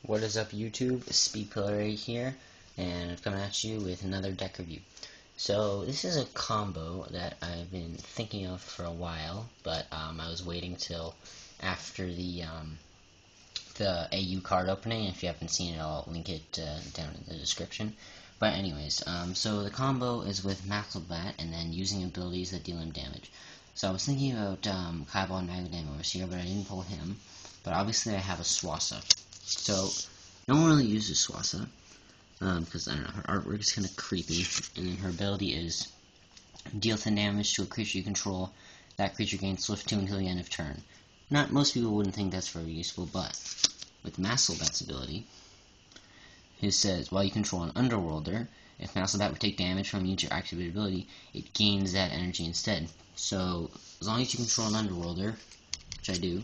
What is up, YouTube? Speedpillar here, and I'm coming at you with another deck review. So this is a combo that I've been thinking of for a while, but I was waiting till after the AU card opening. If you haven't seen it, I'll link it down in the description. But anyways, so the combo is with Magma and then using abilities that deal him damage. So I was thinking about Kaiba and Magma here, but I didn't pull him. But obviously I have a Swasa. So, no one really uses Swasa, because, I don't know, her artwork is kind of creepy, and then her ability is deal 10 damage to a creature you control. That creature gains Swift 2 until the end of turn. Most people wouldn't think that's very useful, but with Masselbat's ability, it says, while you control an Underworlder, if Masselbat would take damage from each activated ability, it gains that energy instead. So, as long as you control an Underworlder, which I do,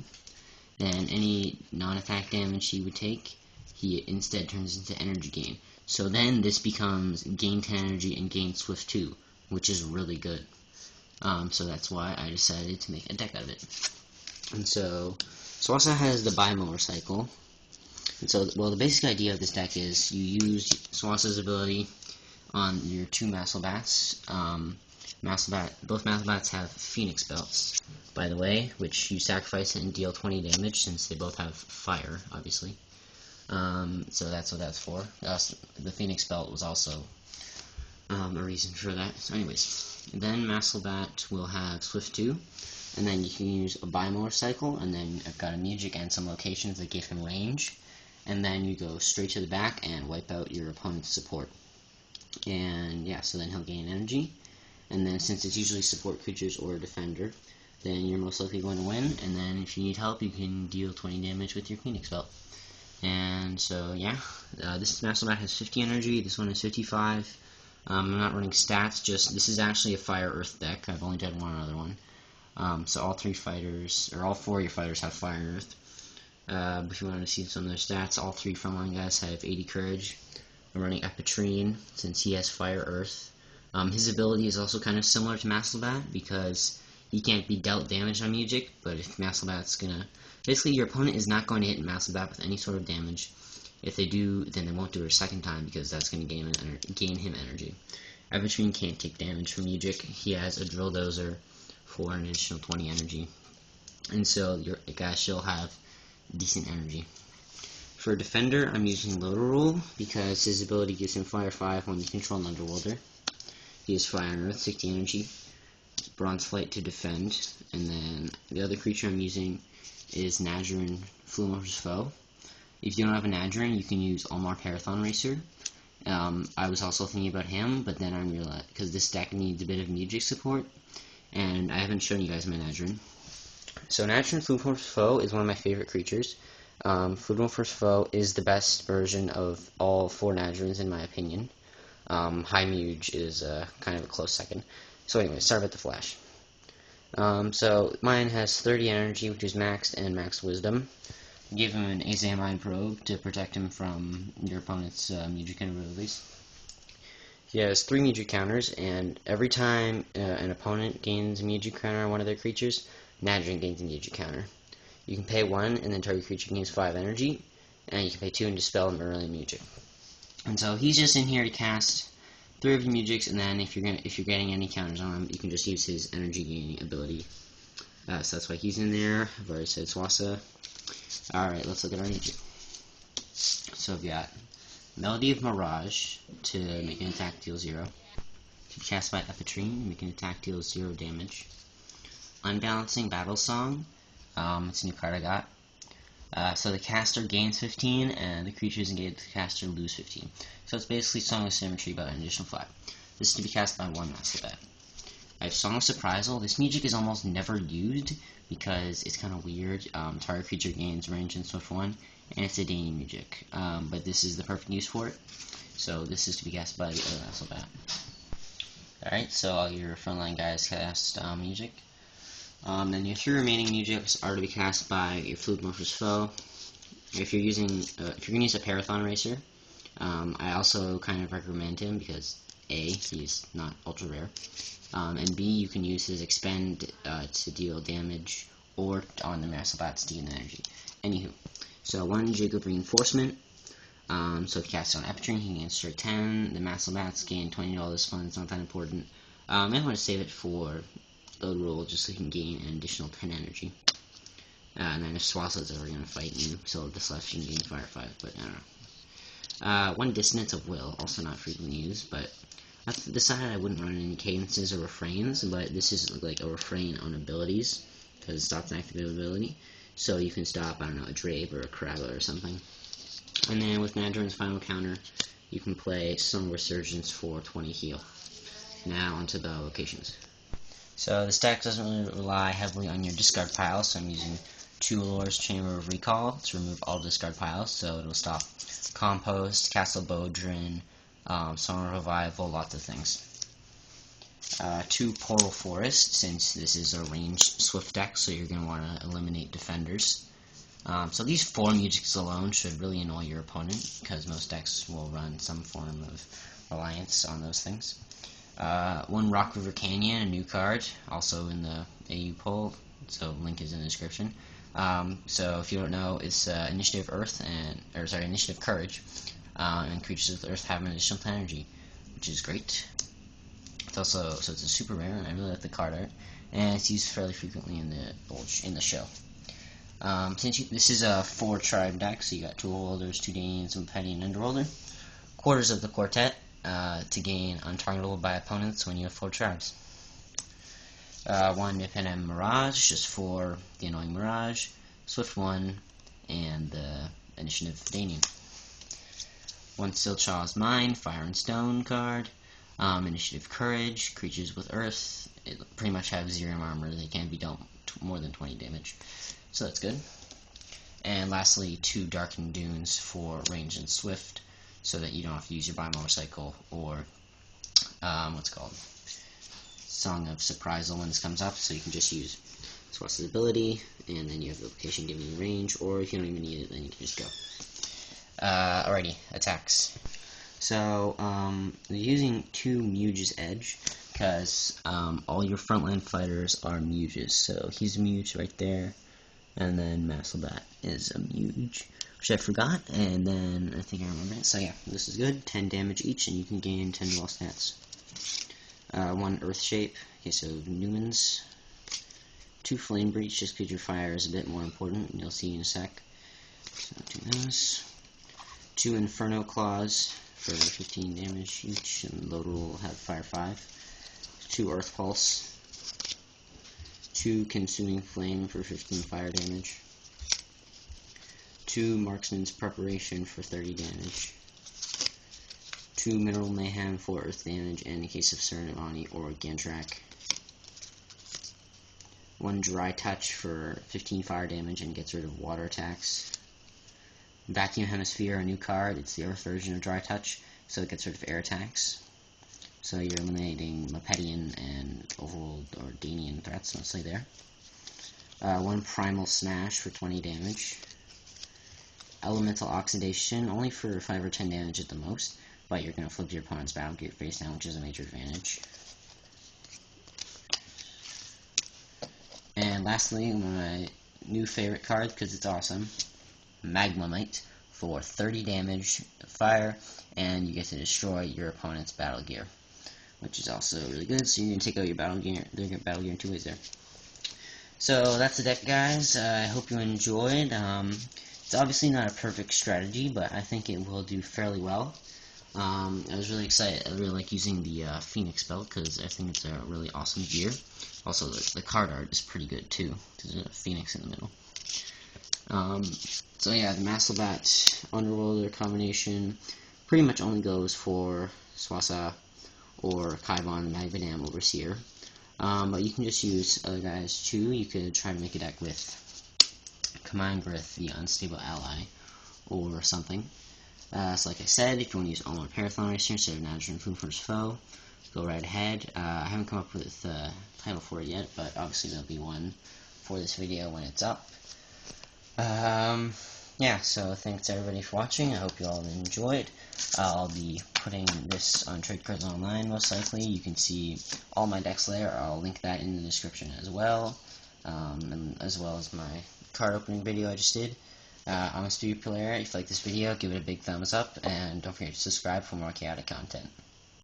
then any non-attack damage he would take, he instead turns into energy gain. So then this becomes gain 10 energy and gain Swift 2, which is really good. So that's why I decided to make a deck out of it. And so Swasa has the Bimolar cycle. And so, well, the basic idea of this deck is you use Swasa's ability on your two Masselbats. Both Masselbats have Phoenix belts, by the way, which you sacrifice it and deal 20 damage since they both have fire, obviously. So that's what that's for. The Phoenix belt was also a reason for that. So anyways, then Masselbat will have Swift 2, and then you can use a Bimolar cycle, and then I've got a Music and some locations that give him range, and then you go straight to the back and wipe out your opponent's support. And yeah, so then he'll gain energy. And then since it's usually support creatures or a defender, then you're most likely going to win. And then if you need help, you can deal 20 damage with your Phoenix belt. And so yeah, this Masselbat has 50 energy. This one has 55. I'm not running stats. Just this is actually a Fire Earth deck. I've only done one other one. So all four of your fighters have Fire and Earth. But if you want to see some of their stats, all three frontline guys have 80 courage. I'm running Epitrine since he has Fire Earth. His ability is also kind of similar to Masselbat because he can't be dealt damage on Music, but if Masselbat's gonna... Basically, your opponent is not going to hit Masselbat with any sort of damage. If they do, then they won't do it a second time because that's going to gain him energy. Epitrine can't take damage from Music. He has a Drill Dozer for an additional 20 energy. And so your guy shall have decent energy. For Defender, I'm using Loader Rule because his ability gives him Fire 5 when you control an Underworlder. He has Fire and Earth, 60 energy, Bronze Flight to defend, and then the other creature I'm using is Nadrin, Flumor's Foe. If you don't have a Nadrin, you can use Ulmar Parathon Racer. I was also thinking about him, but then I realized, because this deck needs a bit of Music support, and I haven't shown you guys my Nadrin. So Nadrin, Flumor's Foe is one of my favorite creatures. Flumor's Foe is the best version of all four Nadrins, in my opinion. High Muge is kind of a close second. So anyway, sorry about the flash. So mine has 30 energy, which is maxed, and max wisdom. Give him an Azamine Probe to protect him from your opponent's Music abilities. He has 3 Music counters, and every time an opponent gains a Music counter on one of their creatures, Nadrin gains a Music counter. You can pay 1, and then target creature gains 5 energy, and you can pay 2 and dispel him early Music. And so he's just in here to cast 3 of your Musics, and then if you're getting any counters on him, you can just use his energy gaining ability. So that's why he's in there. I've already said Swasa. Alright, let's look at our Music. So we've got Melody of Mirage to make an attack deal 0. To be cast by Epitrine, make an attack deal 0 damage. Unbalancing Battle Song. It's a new card I got. So the caster gains 15, and the creatures engaged with the caster lose 15. So it's basically Song of Symmetry, but an additional 5. This is to be cast by one Masselbat. I have Song of Surprisal. This Music is almost never used because it's kind of weird. Target creature gains range in Swift 1, and it's a Dany Music. But this is the perfect use for it. So this is to be cast by the other Masselbat. Alright, so all your frontline guys cast Music. Then your 3 remaining Musics are to be cast by your Flumor's Foe. If you're going to use a Parathon Racer, I also kind of recommend him because A, he's not ultra rare, and B, you can use his Expend to deal damage, or on the Masselbats to gain energy. Anywho, so 1 Jacob Reinforcement, So if you cast it on Epicure, you can gain straight 10. The Massive Bats gain $20 fun, it's not that important. I might want to save it for Load Roll just so you can gain an additional 10 energy. And then if Swassa's ever going to fight you, so this left you can gain Fire 5, but I don't know. 1 Dissonance of Will, also not frequently used, but I've decided I wouldn't run any cadences or refrains, but this is like a refrain on abilities, because it stops an active ability. So you can stop, I don't know, a Drape or a Krabba or something. And then with Nadron's final counter, you can play Song Resurgence for 20 heal. Now onto the locations. So this deck doesn't really rely heavily on your discard pile, so I'm using 2 Allures, Chamber of Recall to remove all discard piles, so it'll stop Compost, Castle Bodrin, Song of Revival, lots of things. 2 Portal Forest, since this is a ranged Swift deck, so you're going to want to eliminate defenders. So these 4 musics alone should really annoy your opponent, because most decks will run some form of reliance on those things. 1 Rock River Canyon, a new card, also in the AU poll, so link is in the description. So if you don't know, it's Initiative Earth Initiative Courage, and creatures with Earth have an additional 10 energy, which is great. It's also it's a super rare, and I really like the card art, and it's used fairly frequently in the show. This is a 4 tribe deck, so you got 2 Holders, 2 Danes, 1 Petty, and Underworlder. Quarters of the Quartet to gain untargetable by opponents when you have 4 tribes. 1 Nip and Mirage, just for the annoying Mirage, Swift 1, and the Initiative Danian. 1 Silchaw's Mine, Fire and Stone card. Initiative Courage, creatures with Earth, pretty much have 0 armor, they can be dealt more than 20 damage, so that's good. And lastly, 2 Darkened Dunes for range and Swift, so that you don't have to use your Biomotorcycle or, Song of Surprisal when this comes up, so you can just use Swassa's ability, and then you have the location giving you range, or if you don't even need it, then you can just go. Alrighty, attacks. So, you're using 2 Muge's Edge, because all your frontline fighters are Muges. So he's a Muge right there, and then Masselbat is a Muge, which I forgot, and then I think I remember it. So yeah, this is good, 10 damage each, and you can gain 10 dual stats. 1 Earth Shape, okay, so Newman's. 2 Flame Breach, just because your fire is a bit more important, and you'll see in a sec. So do those. 2 Inferno Claws for 15 damage each, and Loader will have Fire 5. 2 Earth Pulse. 2 Consuming Flame for 15 fire damage. 2 Marksman's Preparation for 30 damage. 2 Mineral Mayhem for earth damage, and in case of Serenivani or Gantrak. 1 Dry Touch for 15 fire damage and gets rid of water attacks. Vacuum Hemisphere, a new card, it's the earth version of Dry Touch, so it gets rid of air attacks. So you're eliminating Mapetian and Overworld or Danian threats, mostly there. 1 Primal Smash for 20 damage. Elemental Oxidation, only for 5 or 10 damage at the most, but you're going to flip your opponent's battle gear face down, which is a major advantage. And lastly, my new favorite card, because it's awesome, Magma for 30 damage, fire, and you get to destroy your opponent's battle gear, which is also really good. So you're going to take out your battle gear in 2 ways there. So that's the deck, guys. I hope you enjoyed. It's obviously not a perfect strategy, but I think it will do fairly well. I was really excited. I really like using the Phoenix belt because I think it's a really awesome gear. Also, the card art is pretty good too. There's a phoenix in the middle. So yeah, the Masselbat Underworlder combination pretty much only goes for Swassa or Kaivon Magma Overseer. But you can just use other guys too. You could try to make a deck with Command Grith, the Unstable Ally, or something. So like I said, if you want to use Ulnar Parathon Racer instead of Nadron Foonfor's Foe, go right ahead. I haven't come up with a title for it yet, but obviously there'll be one for this video when it's up. Yeah, so thanks everybody for watching. I hope you all enjoyed. I'll be putting this on Trade Cards Online most likely. You can see all my decks there. I'll link that in the description as well, and as well as my card opening video I just did. I'm a Speed Player. If you like this video, give it a big thumbs up, and don't forget to subscribe for more chaotic content.